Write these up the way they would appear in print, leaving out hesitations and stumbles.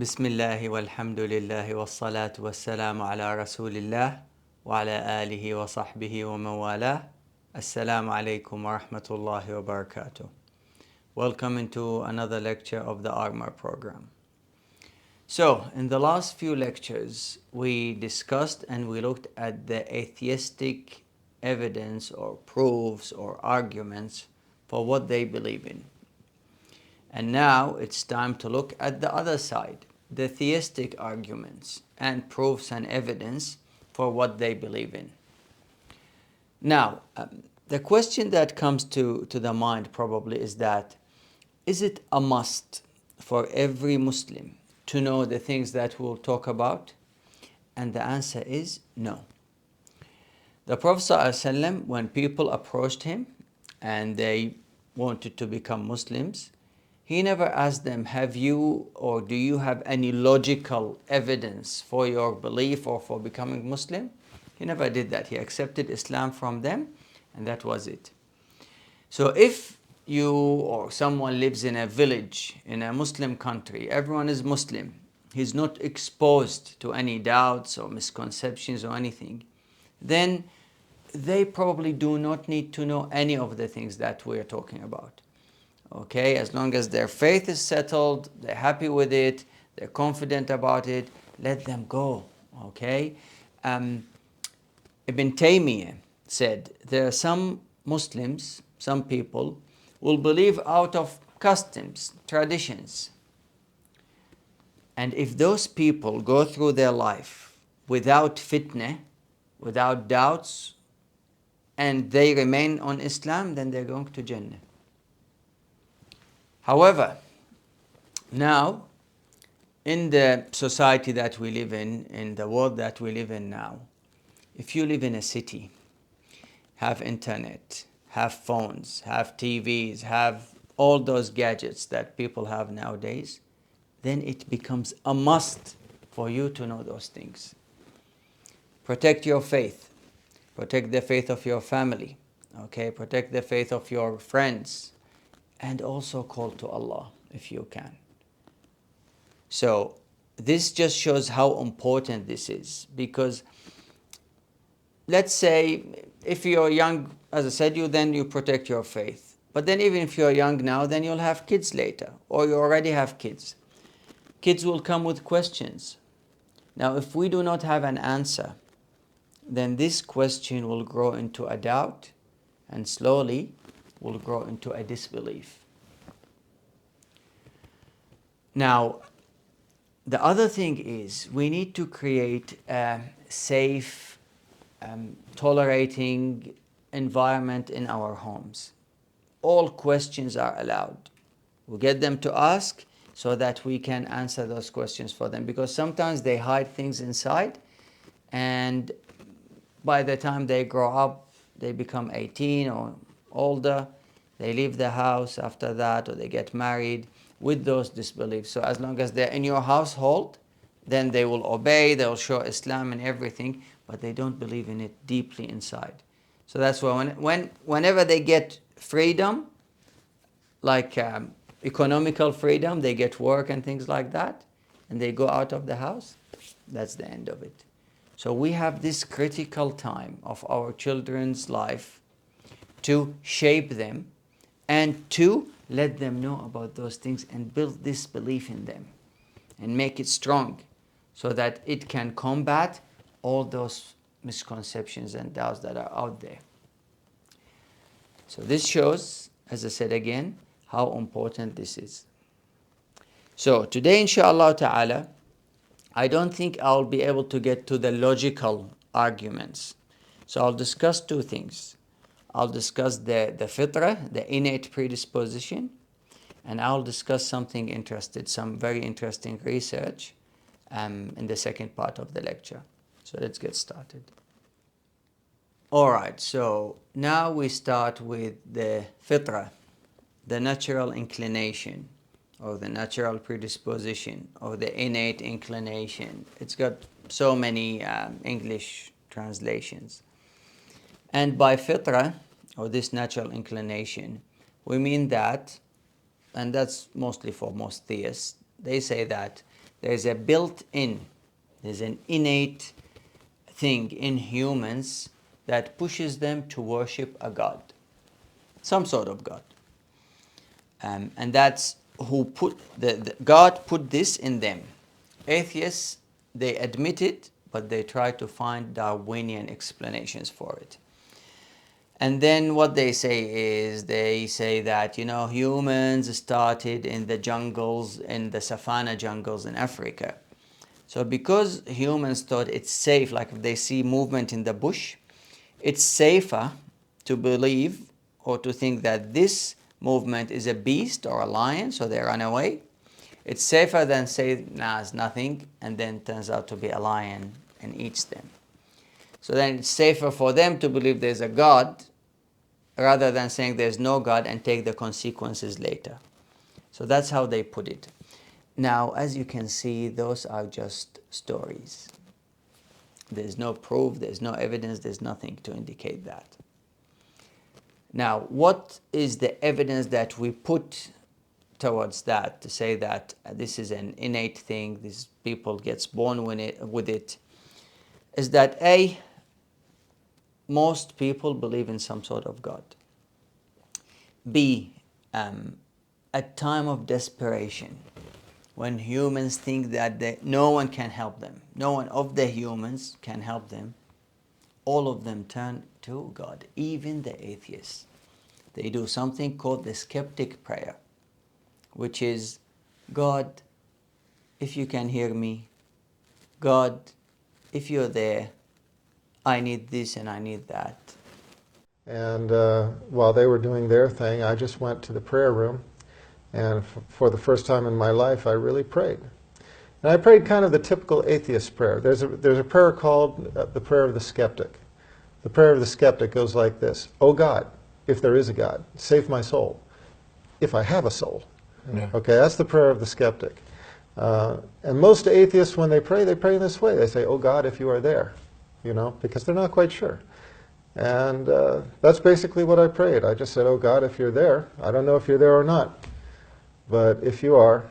Bismillah walhamdulillah wassalatu wassalamu ala rasulillah wa ala alihi wa sahbihi wa mawalah. Assalamu alaikum wa rahmatullahi wa barakatuh. Welcome into another lecture of the Armor program. So, in the last few lectures, we discussed and we looked at the atheistic evidence or proofs or arguments for what they believe in. And now it's time to look at the other side, the theistic arguments and proofs and evidence for what they believe in. Now, the question that comes to the mind probably is that, is it a must for every Muslim to know the things that we'll talk about? And the answer is no. The Prophet ﷺ, when people approached him and they wanted to become Muslims, he never asked them, have you or do you have any logical evidence for your belief or for becoming Muslim? He never did that. He accepted Islam from them and that was it. So if you or someone lives in a village, in a Muslim country, everyone is Muslim, he's not exposed to any doubts or misconceptions or anything, then they probably do not need to know any of the things that we're talking about. Okay, as long as their faith is settled, they're happy with it, they're confident about it, let them go. Okay, Ibn Taymiyyah said there are some Muslims, some people will believe out of customs, traditions. And if those people go through their life without fitna, without doubts, and they remain on Islam, then they're going to Jannah. However, now, in the society that we live in the world that we live in now, if you live in a city, have internet, have phones, have TVs, have all those gadgets that people have nowadays, then it becomes a must for you to know those things. Protect your faith. Protect the faith of your family. Okay, protect the faith of your friends. And also call to Allah if you can. So this just shows how important this is, because let's say if you're young, as I said, then you protect your faith. But then even if you're young now, then you'll have kids later, or you already have kids. Kids will come with questions. Now if we do not have an answer, then this question will grow into a doubt and slowly will grow into a disbelief. Now, the other thing is we need to create a safe, tolerating environment in our homes. All questions are allowed. We get them to ask so that we can answer those questions for them, because sometimes they hide things inside, and by the time they grow up, they become 18 or older, they leave the house after that, or they get married with those disbeliefs. So as long as they're in your household, then they will obey, they'll show Islam and everything, but they don't believe in it deeply inside. So that's why whenever they get freedom, like economical freedom, they get work and things like that, and they go out of the house, that's the end of it. So we have this critical time of our children's life to shape them and to let them know about those things and build this belief in them and make it strong so that it can combat all those misconceptions and doubts that are out there. So this shows, as I said again, how important this is. So today, inshallah ta'ala, I don't think I'll be able to get to the logical arguments. So I'll discuss two things. I'll discuss the fitrah, the innate predisposition, and I'll discuss something interesting, some very interesting research in the second part of the lecture. So let's get started. Alright, so now we start with the fitrah, the natural inclination, or the natural predisposition, or the innate inclination. It's got so many English translations. And by fitrah, or this natural inclination, we mean that, and that's mostly for most theists, they say that there's a built-in, there's an innate thing in humans that pushes them to worship a God, some sort of God. And that's who put, God put this in them. Atheists, they admit it, but they try to find Darwinian explanations for it. And then what they say is, they say that, humans started in the jungles, in the savanna jungles in Africa. So because humans thought it's safe, like if they see movement in the bush, it's safer to believe or to think that this movement is a beast or a lion, so they run away. It's safer than say, nah, it's nothing, and then turns out to be a lion and eats them. So then it's safer for them to believe there's a God rather than saying there's no God and take the consequences later. So that's how they put it. Now, as you can see, those are just stories. There's no proof, there's no evidence, there's nothing to indicate that. Now, what is the evidence that we put towards that to say that this is an innate thing, these people gets born with it, is that most people believe in some sort of God. B, at time of desperation, when humans think that no one can help them, no one of the humans can help them, all of them turn to God, even the atheists. They do something called the skeptic prayer, which is, God, if you can hear me, God, if you're there, I need this and I need that. And while they were doing their thing, I just went to the prayer room, and for the first time in my life, I really prayed. And I prayed kind of the typical atheist prayer. There's a prayer called the prayer of the skeptic. The prayer of the skeptic goes like this: "Oh God, if there is a God, save my soul, if I have a soul." Yeah. Okay, that's the prayer of the skeptic. And most atheists, when they pray in this way. They say, "Oh God, if you are there," because they're not quite sure. And that's basically what I prayed. I just said, "Oh God, if you're there, I don't know if you're there or not, but if you are,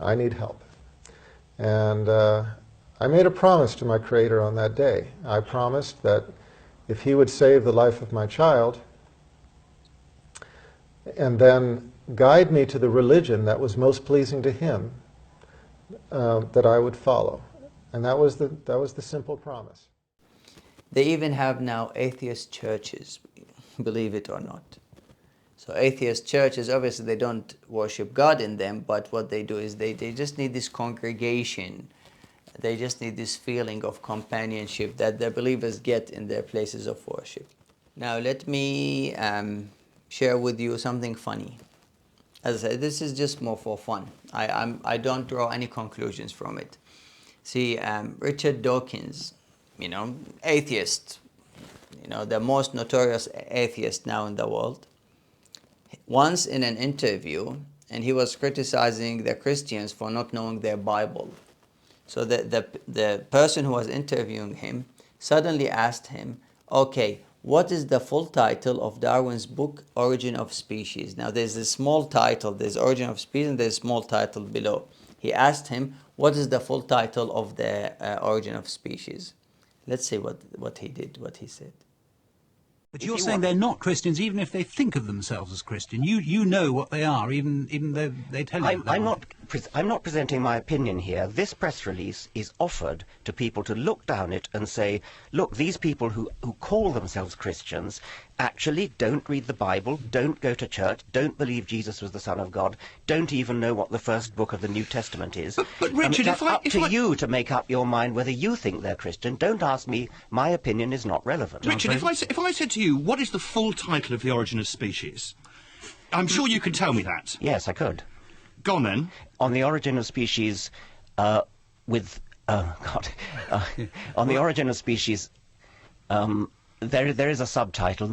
I need help." And I made a promise to my Creator on that day. I promised that if He would save the life of my child, and then guide me to the religion that was most pleasing to Him, that I would follow. And that was the simple promise. They even have now atheist churches, believe it or not. So atheist churches, obviously they don't worship God in them, but what they do is they just need this congregation. They just need this feeling of companionship that the believers get in their places of worship. Now let me share with you something funny. As I said, this is just more for fun. I don't draw any conclusions from it. See, Richard Dawkins, atheist, the most notorious atheist now in the world, once in an interview, and he was criticizing the Christians for not knowing their Bible. So the person who was interviewing him suddenly asked him, okay, what is the full title of Darwin's book, Origin of Species? Now there's a small title, there's Origin of Species, and there's a small title below. He asked him, what is the full title of the Origin of Species? Let's see what he said. But you're saying they're not Christians, even if they think of themselves as Christian. You know what they are, even though they tell you. I'm not presenting my opinion here. This press release is offered to people to look down it and say, look, these people who call themselves Christians actually don't read the Bible, don't go to church, don't believe Jesus was the Son of God, don't even know what the first book of the New Testament is. But Richard, it's up to you to make up your mind whether you think they're Christian. Don't ask me. My opinion is not relevant. Richard, if I said to you, what is the full title of The Origin of Species? I'm sure you could tell me that. Yes, I could. Go on then. On the Origin of Species, on the Origin of Species, there is a subtitle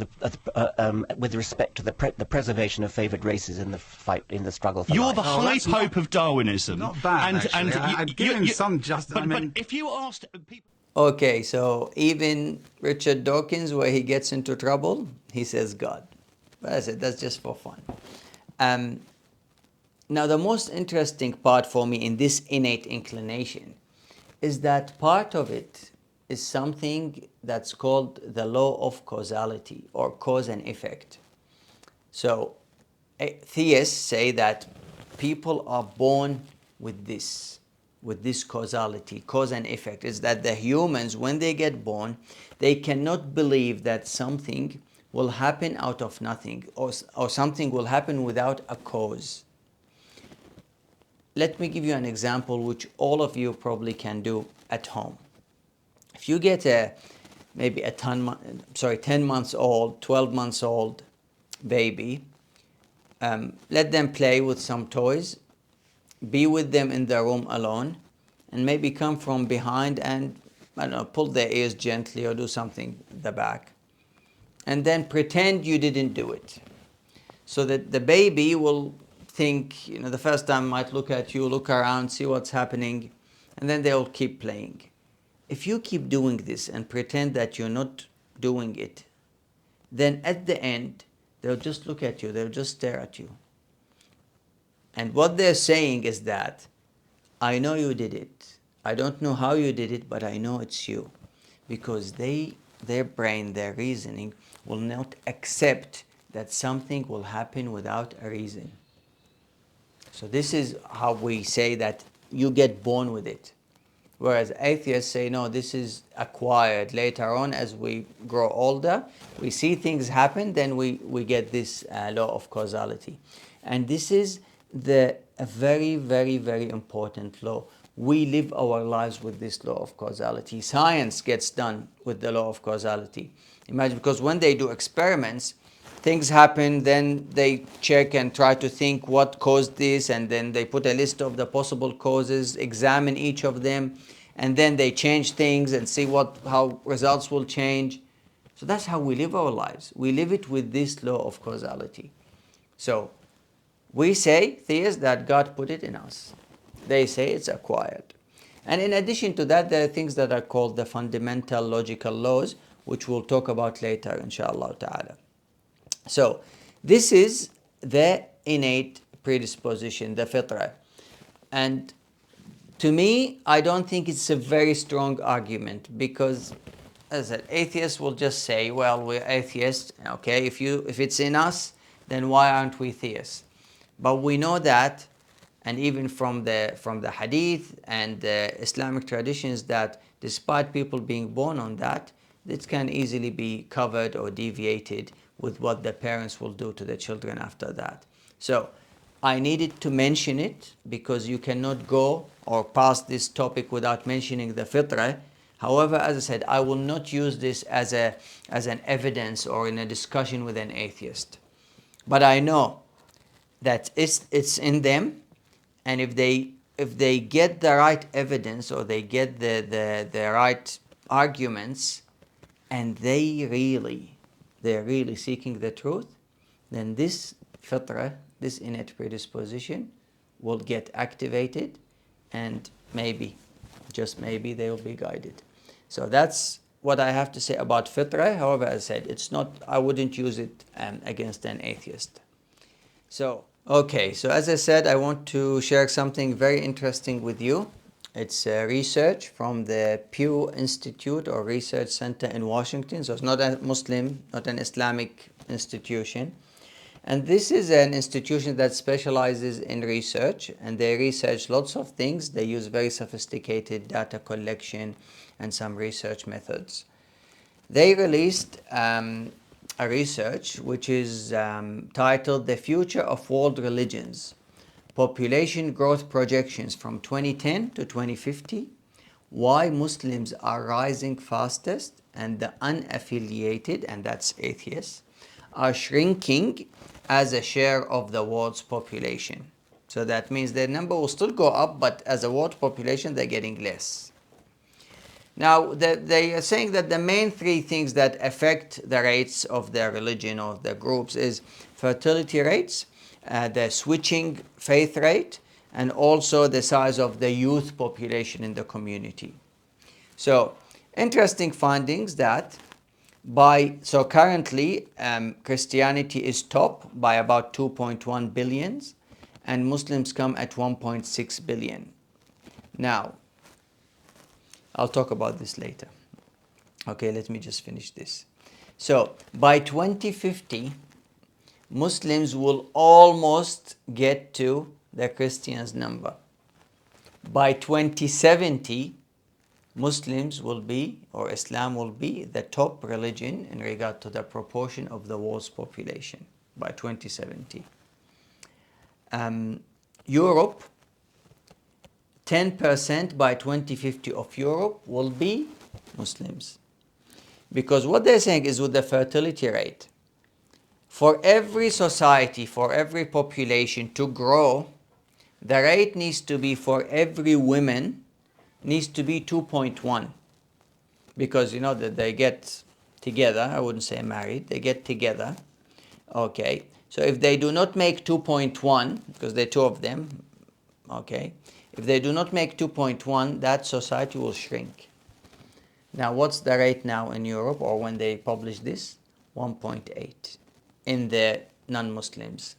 with respect to the preservation of favoured races in the fight in the struggle for You're life. the high pope of Darwinism. Not bad, and I'd give him some justice. But if you asked people. Okay, so even Richard Dawkins, where he gets into trouble, he says God. But I said that's just for fun. Now, the most interesting part for me in this innate inclination is that part of it is something that's called the law of causality, or cause and effect. So, theists say that people are born with this causality, cause and effect. Is that the humans, when they get born, they cannot believe that something will happen out of nothing, or something will happen without a cause. Let me give you an example which all of you probably can do at home. If you get maybe a 10 months old, 12 months old baby, let them play with some toys, be with them in the room alone, and maybe come from behind and, I don't know, pull their ears gently or do something at the back. And then pretend you didn't do it. So that the baby will think, the first time might look at you, look around, see what's happening, and then they'll keep playing. If you keep doing this and pretend that you're not doing it, then at the end, they'll just look at you, they'll just stare at you. And what they're saying is that, I know you did it. I don't know how you did it, but I know it's you. Because their brain, their reasoning, will not accept that something will happen without a reason. So this is how we say that you get born with it. Whereas atheists say, no, this is acquired. Later on, as we grow older, we see things happen, then we get this law of causality. And this is a very, very, very important law. We live our lives with this law of causality. Science gets done with the law of causality. Imagine, because when they do experiments, things happen, then they check and try to think what caused this, and then they put a list of the possible causes, examine each of them, and then they change things and see how results will change. So that's how we live our lives. We live it with this law of causality. So we say, theists, that God put it in us. They say it's acquired. And in addition to that, there are things that are called the fundamental logical laws, which we'll talk about later, inshallah ta'ala. So this is the innate predisposition, the fitrah. And to me, I don't think it's a very strong argument, because, as I said, atheists will just say, well, we're atheists, okay, if it's in us, then why aren't we theists? But we know that, and even from the hadith and the Islamic traditions, that despite people being born on that, it can easily be covered or deviated with what the parents will do to the children after that. So I needed to mention it, because you cannot go or pass this topic without mentioning the fitrah. However, as I said, I will not use this as an evidence or in a discussion with an atheist. But I know that it's in them, and if they get the right evidence, or they get the right arguments, and they're really seeking the truth, then this fitrah, this innate predisposition, will get activated, and maybe, just maybe, they will be guided. So that's what I have to say about fitrah. However, as I said, I wouldn't use it against an atheist. So as I said, I want to share something very interesting with you. It's research from the Pew Institute or Research Center in Washington. So it's not a Muslim, not an Islamic institution. And this is an institution that specializes in research, and they research lots of things. They use very sophisticated data collection and some research methods. They released a research which is titled The Future of World Religions, Population Growth Projections from 2010 to 2050, Why Muslims Are Rising Fastest and the Unaffiliated, and that's atheists, are shrinking as a share of the world's population. So that means their number will still go up, but as a world population, they're getting less. Now, they are saying that the main three things that affect the rates of their religion or the groups is fertility rates, the switching faith rate, and also the size of the youth population in the community. So, interesting findings that currently Christianity is top by about 2.1 billions, and Muslims come at 1.6 billion. Now, I'll talk about this later. Okay, let me just finish this. So, by 2050, Muslims will almost get to the Christians' number. By 2070, Muslims will be, or Islam will be, the top religion in regard to the proportion of the world's population by 2070. Europe, 10% by 2050 of Europe will be Muslims. Because what they're saying is with the fertility rate, for every society, for every population to grow, the rate needs to be for every woman needs to be 2.1. Because you know that they get together, I wouldn't say married, they get together. Okay, so if they do not make 2.1, because there are two of them, okay, if they do not make 2.1, that society will shrink. Now, what's the rate now in Europe, or when they publish this? 1.8 in the non-Muslims.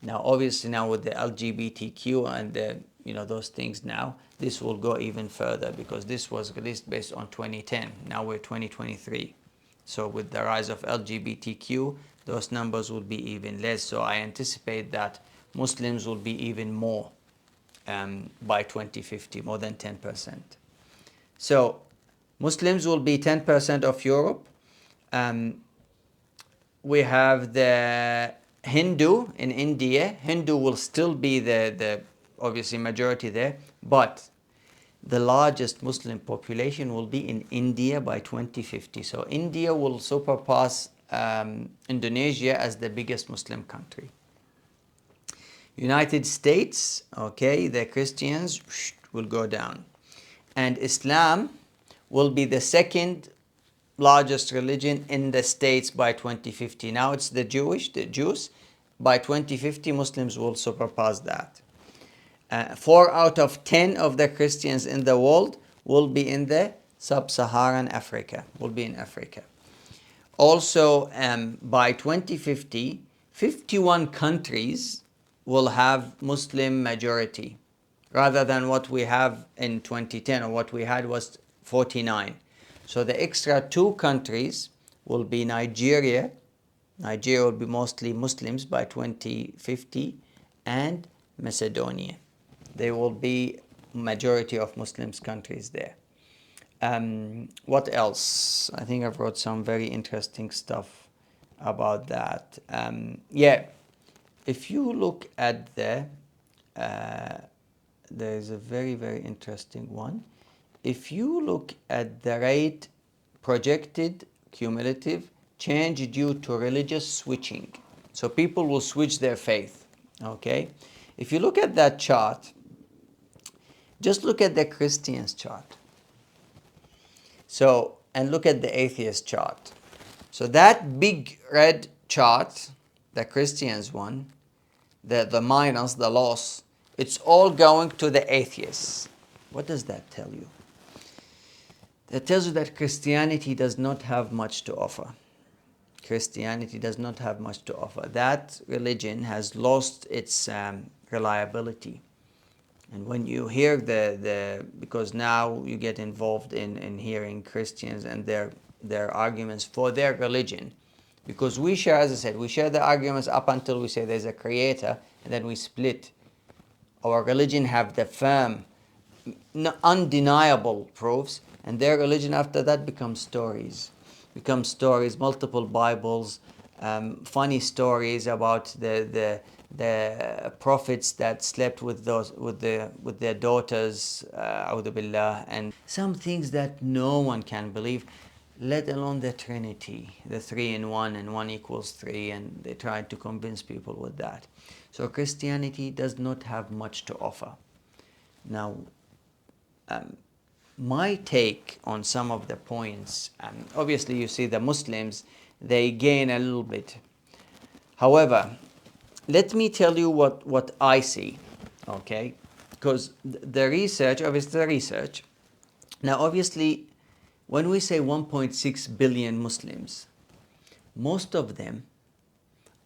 Now, obviously, now with the LGBTQ and the, those things now, this will go even further because this was released based on 2010. Now we're 2023. So with the rise of LGBTQ, those numbers will be even less. So I anticipate that Muslims will be even more by 2050, more than 10%. So Muslims will be 10% of Europe. We have the Hindu in India. Hindu will still be the obviously majority there, but the largest Muslim population will be in India by 2050. So India will surpass Indonesia as the biggest Muslim country. United States, okay, the Christians will go down. And Islam will be the second largest religion in the States by 2050. Now it's the Jews. By 2050, Muslims will surpass that. 4 out of 10 of the Christians in the world will be in the sub-Saharan Africa, will be in Africa. Also, by 2050, 51 countries will have Muslim majority, rather than what we have in 2010, or what we had was 49. So the extra 2 countries will be Nigeria. Nigeria will be mostly Muslims by 2050, and Macedonia. There will be majority of Muslims countries there. What else? I think I've wrote some very interesting stuff about that. If you look at there is a very, very interesting one. If you look at the rate projected cumulative change due to religious switching, so people will switch their faith, okay? If you look at that chart, just look at the Christians chart. So, and look at the atheist chart. So that big red chart, the Christians one, the minus, the loss, it's all going to the atheists. What does that tell you? That tells you that Christianity does not have much to offer. Christianity does not have much to offer. That religion has lost its reliability. And when you hear because now you get involved in hearing Christians and their arguments for their religion, because we share, as I said, we share the arguments up until we say there's a creator, and then we split. Our religion have the firm, undeniable proofs, and their religion after that becomes stories, multiple Bibles, funny stories about the prophets that slept with their daughters, a'udhu billah, and some things that no one can believe, let alone the Trinity, the 3 in 1 and 1 equals 3, and they tried to convince people with that. So Christianity does not have much to offer. Now, my take on some of the points, obviously you see the Muslims, they gain a little bit. However, let me tell you what I see, okay? Because the research, obviously the research. Now, obviously, when we say 1.6 billion Muslims, most of them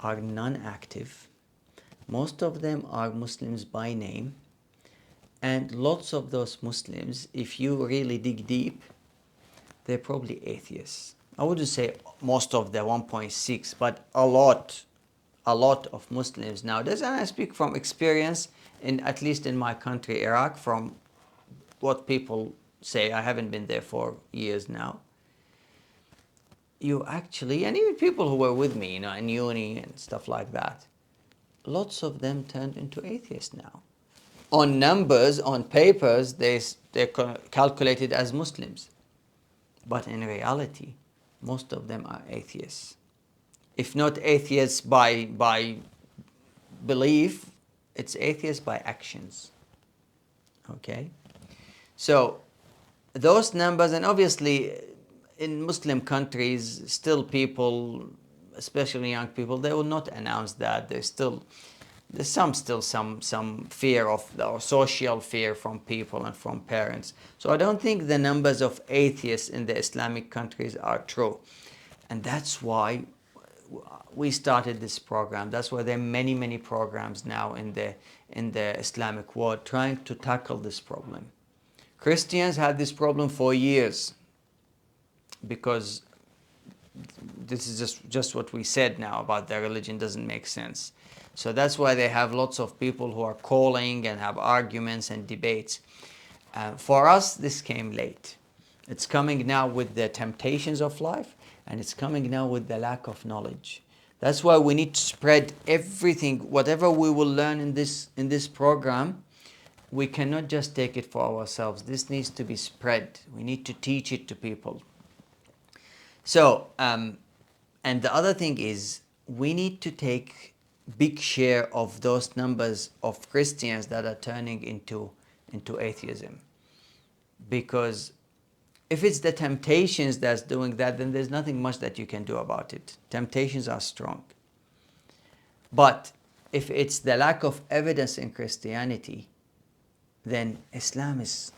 are non-active, Most of them are Muslims by name, and lots of those Muslims, if you really dig deep, they're probably atheists. I wouldn't say most of the 1.6, but a lot of Muslims nowadays, and I speak from experience, at least in my country, Iraq, from what people say. I haven't been there for years now. You actually, and even people who were with me, in uni and stuff like that, lots of them turned into atheists now. On numbers, on papers, they're calculated as Muslims. But in reality, most of them are atheists. If not atheists by belief, it's atheists by actions. Okay? So, those numbers, and obviously in Muslim countries, still people, especially young people, they will not announce that. There's some fear of, or social fear from people and from parents. So I don't think the numbers of atheists in the Islamic countries are true. And that's why we started this program. That's why there are many programs now in the Islamic world trying to tackle this problem. Christians had this problem for years, because this is just what we said now about their religion doesn't make sense. So that's why they have lots of people who are calling and have arguments and debates. For us, this came late. It's coming now with the temptations of life, and it's coming now with the lack of knowledge. That's why we need to spread everything, whatever we will learn in this program. We cannot just take it for ourselves. This needs to be spread. We need to teach it to people. So, and the other thing is, we need to take big share of those numbers of Christians that are turning into atheism. Because if it's the temptations that's doing that, then there's nothing much that you can do about it. Temptations are strong. But if it's the lack of evidence in Christianity, then Islam is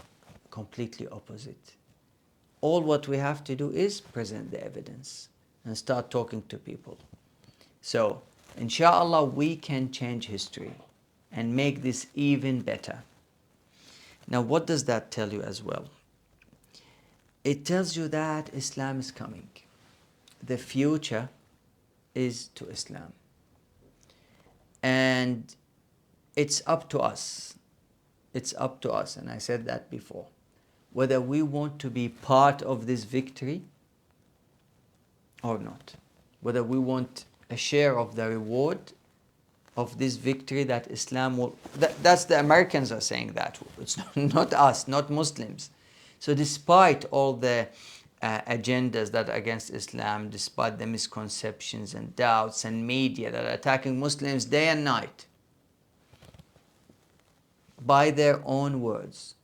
completely opposite. All what we have to do is present the evidence and start talking to people. So, inshallah, we can change history and make this even better. Now, what does that tell you as well? It tells you that Islam is coming. The future is to Islam. And it's up to us. It's up to us, and I said that before, whether we want to be part of this victory or not. Whether we want a share of the reward of this victory that Islam will... That's the Americans are saying that. It's not us, not Muslims. So despite all the agendas that are against Islam, despite the misconceptions and doubts and media that are attacking Muslims day and night, by their own words,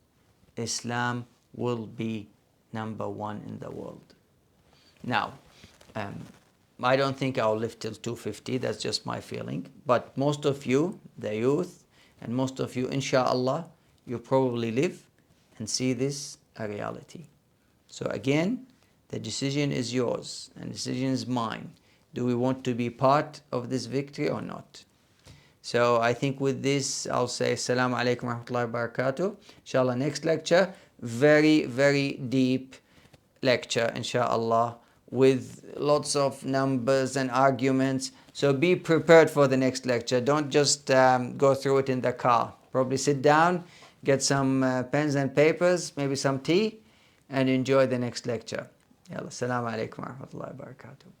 Islam will be number one in the world. Now, I don't think I'll live till 250, that's just my feeling. But most of you, the youth, and most of you, inshallah, you probably live and see this a reality. So again, the decision is yours and the decision is mine. Do we want to be part of this victory or not? So I think with this, I'll say Assalamu alaikum wa rahmatullahi wa barakatuh. Inshallah, next lecture, very deep lecture, inshallah, with lots of numbers and arguments. So be prepared for the next lecture. Don't just go through it in the car. Probably sit down, get some pens and papers, maybe some tea, and enjoy the next lecture. Yalla, Assalamu alaikum wa rahmatullahi wa barakatuh.